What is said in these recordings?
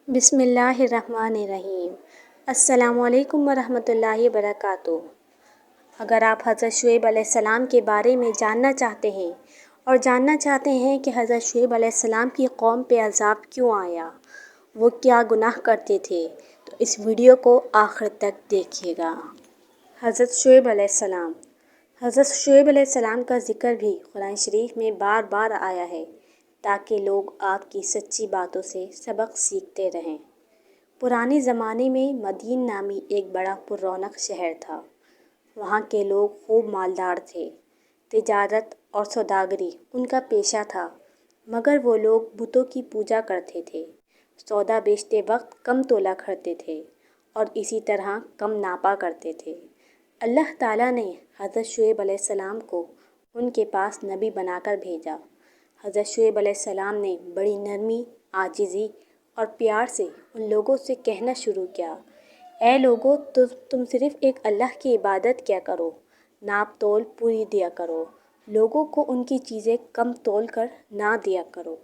بسم اللہ الرحمن الرحیم۔ السلام علیکم ورحمۃ اللہ وبرکاتہ۔ اگر آپ حضرت شعیب علیہ السلام کے بارے میں جاننا چاہتے ہیں اور جاننا چاہتے ہیں کہ حضرت شعیب علیہ السلام کی قوم پہ عذاب کیوں آیا، وہ کیا گناہ کرتے تھے، تو اس ویڈیو کو آخر تک دیکھیے گا۔ حضرت شعیب علیہ السلام۔ حضرت شعیب علیہ السلام کا ذکر بھی قرآن شریف میں بار بار آیا ہے تاکہ لوگ آپ کی سچی باتوں سے سبق سیکھتے رہیں۔ پرانے زمانے میں مدین نامی ایک بڑا پر رونق شہر تھا۔ وہاں کے لوگ خوب مالدار تھے۔ تجارت اور سوداگری ان کا پیشہ تھا، مگر وہ لوگ بتوں کی پوجا کرتے تھے، سودا بیچتے وقت کم تولا کرتے تھے اور اسی طرح کم ناپا کرتے تھے۔ اللہ تعالیٰ نے حضرت شعیب علیہ السلام کو ان کے پاس نبی بنا کر بھیجا۔ حضرت شعیب علیہ السلام نے بڑی نرمی، عاجزی اور پیار سے ان لوگوں سے کہنا شروع کیا، اے لوگو، تم صرف ایک اللہ کی عبادت کیا کرو، ناپ تول پوری دیا کرو، لوگوں کو ان کی چیزیں کم تول کر نہ دیا کرو،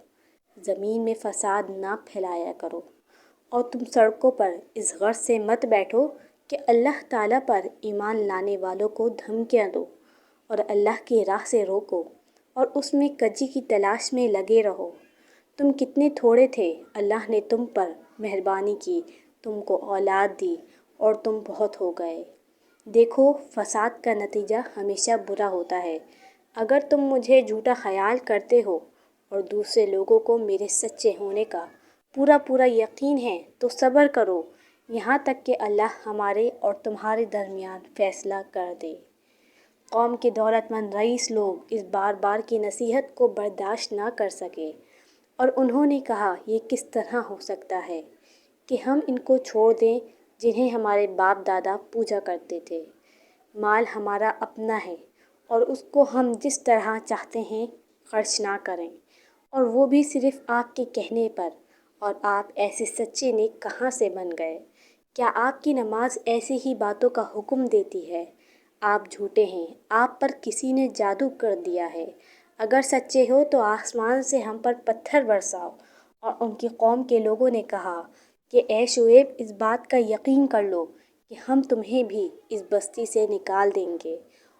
زمین میں فساد نہ پھیلایا کرو، اور تم سڑکوں پر اس غرض سے مت بیٹھو کہ اللہ تعالیٰ پر ایمان لانے والوں کو دھمکیاں دو اور اللہ کی راہ سے روکو اور اس میں کجی کی تلاش میں لگے رہو۔ تم کتنے تھوڑے تھے، اللہ نے تم پر مہربانی کی، تم کو اولاد دی اور تم بہت ہو گئے۔ دیکھو، فساد کا نتیجہ ہمیشہ برا ہوتا ہے۔ اگر تم مجھے جھوٹا خیال کرتے ہو اور دوسرے لوگوں کو میرے سچے ہونے کا پورا یقین ہے تو صبر کرو یہاں تک کہ اللہ ہمارے اور تمہارے درمیان فیصلہ کر دے۔ قوم کے دولت مند رئیس لوگ اس بار کی نصیحت کو برداشت نہ کر سکے اور انہوں نے کہا، یہ کس طرح ہو سکتا ہے کہ ہم ان کو چھوڑ دیں جنہیں ہمارے باپ دادا پوجا کرتے تھے۔ مال ہمارا اپنا ہے اور اس کو ہم جس طرح چاہتے ہیں خرچ نہ کریں، اور وہ بھی صرف آپ کے کہنے پر، اور آپ ایسے سچے نیک کہاں سے بن گئے؟ کیا آپ کی نماز ایسی ہی باتوں کا حکم دیتی ہے؟ آپ جھوٹے ہیں، آپ پر کسی نے جادو کر دیا ہے۔ اگر سچے ہو تو آسمان سے ہم پر پتھر برساؤ۔ اور ان کی قوم کے لوگوں نے کہا کہ اے شعیب، اس بات کا یقین کر لو کہ ہم تمہیں بھی اس بستی سے نکال دیں گے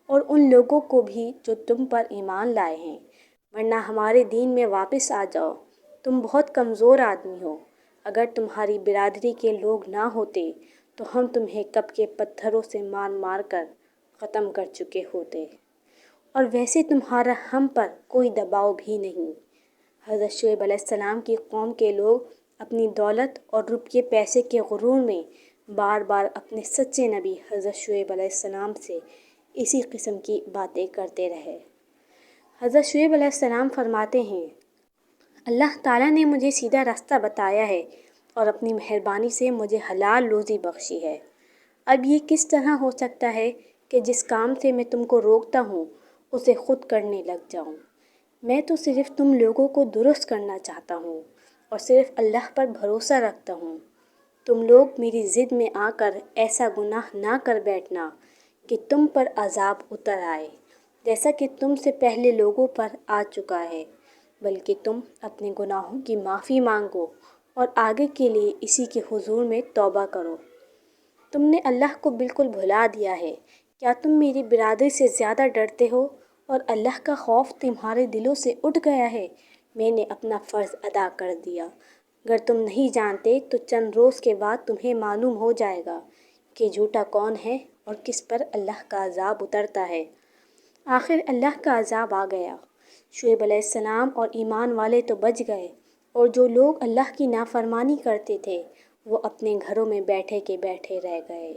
اور ان لوگوں کو بھی جو تم پر ایمان لائے ہیں، ورنہ ہمارے دین میں واپس آ جاؤ۔ تم بہت کمزور آدمی ہو۔ اگر تمہاری برادری کے لوگ نہ ہوتے تو ہم تمہیں کب کے پتھروں سے مار مار کر ختم کر چکے ہوتے، اور ویسے تمہارا ہم پر کوئی دباؤ بھی نہیں۔ حضرت شعیب علیہ السلام کی قوم کے لوگ اپنی دولت اور روپیے پیسے کے غرور میں بار بار اپنے سچے نبی حضرت شعیب علیہ السلام سے اسی قسم کی باتیں کرتے رہے۔ حضرت شعیب علیہ السلام فرماتے ہیں، اللہ تعالیٰ نے مجھے سیدھا راستہ بتایا ہے اور اپنی مہربانی سے مجھے حلال روزی بخشی ہے۔ اب یہ کس طرح ہو سکتا ہے کہ جس کام سے میں تم کو روکتا ہوں اسے خود کرنے لگ جاؤں؟ میں تو صرف تم لوگوں کو درست کرنا چاہتا ہوں اور صرف اللہ پر بھروسہ رکھتا ہوں۔ تم لوگ میری ضد میں آ کر ایسا گناہ نہ کر بیٹھنا کہ تم پر عذاب اتر آئے جیسا کہ تم سے پہلے لوگوں پر آ چکا ہے، بلکہ تم اپنے گناہوں کی معافی مانگو اور آگے کے لیے اسی کے حضور میں توبہ کرو۔ تم نے اللہ کو بالکل بھلا دیا ہے۔ کیا تم میری برادری سے زیادہ ڈرتے ہو اور اللہ کا خوف تمہارے دلوں سے اٹھ گیا ہے؟ میں نے اپنا فرض ادا کر دیا۔ اگر تم نہیں جانتے تو چند روز کے بعد تمہیں معلوم ہو جائے گا کہ جھوٹا کون ہے اور کس پر اللہ کا عذاب اترتا ہے۔ آخر اللہ کا عذاب آ گیا۔ شعیب علیہ السلام اور ایمان والے تو بچ گئے، اور جو لوگ اللہ کی نافرمانی کرتے تھے وہ اپنے گھروں میں بیٹھے کے بیٹھے رہ گئے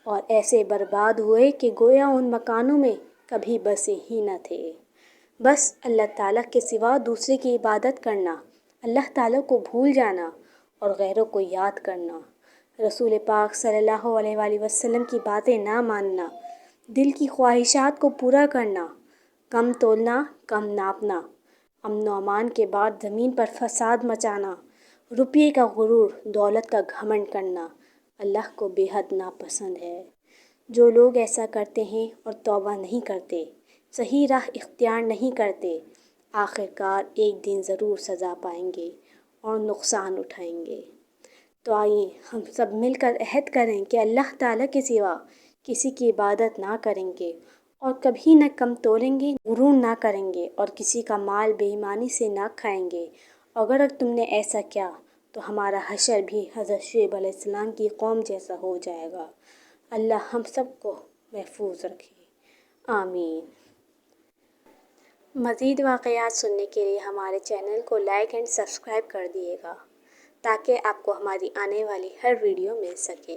اور ایسے برباد ہوئے کہ گویا ان مکانوں میں کبھی بسے ہی نہ تھے۔ بس اللہ تعالیٰ کے سوا دوسرے کی عبادت کرنا، اللہ تعالیٰ کو بھول جانا اور غیروں کو یاد کرنا، رسول پاک صلی اللہ علیہ وآلہ وسلم کی باتیں نہ ماننا، دل کی خواہشات کو پورا کرنا، کم تولنا، کم ناپنا، امن و امان کے بعد زمین پر فساد مچانا، روپیے کا غرور، دولت کا گھمنڈ کرنا اللہ کو بے حد ناپسند ہے۔ جو لوگ ایسا کرتے ہیں اور توبہ نہیں کرتے، صحیح راہ اختیار نہیں کرتے، آخر کار ایک دن ضرور سزا پائیں گے اور نقصان اٹھائیں گے۔ تو آئیے ہم سب مل کر عہد کریں کہ اللہ تعالیٰ کے سوا کسی کی عبادت نہ کریں گے اور کبھی نہ کم تولیں گے، غرور نہ کریں گے اور کسی کا مال بے ایمانی سے نہ کھائیں گے۔ اگر تم نے ایسا کیا تو ہمارا حشر بھی حضرت شعیب علیہ السلام کی قوم جیسا ہو جائے گا۔ اللہ ہم سب کو محفوظ رکھے، آمین۔ مزید واقعات سننے کے لیے ہمارے چینل کو لائک اینڈ سبسکرائب کر دیے گا تاکہ آپ کو ہماری آنے والی ہر ویڈیو مل سکے۔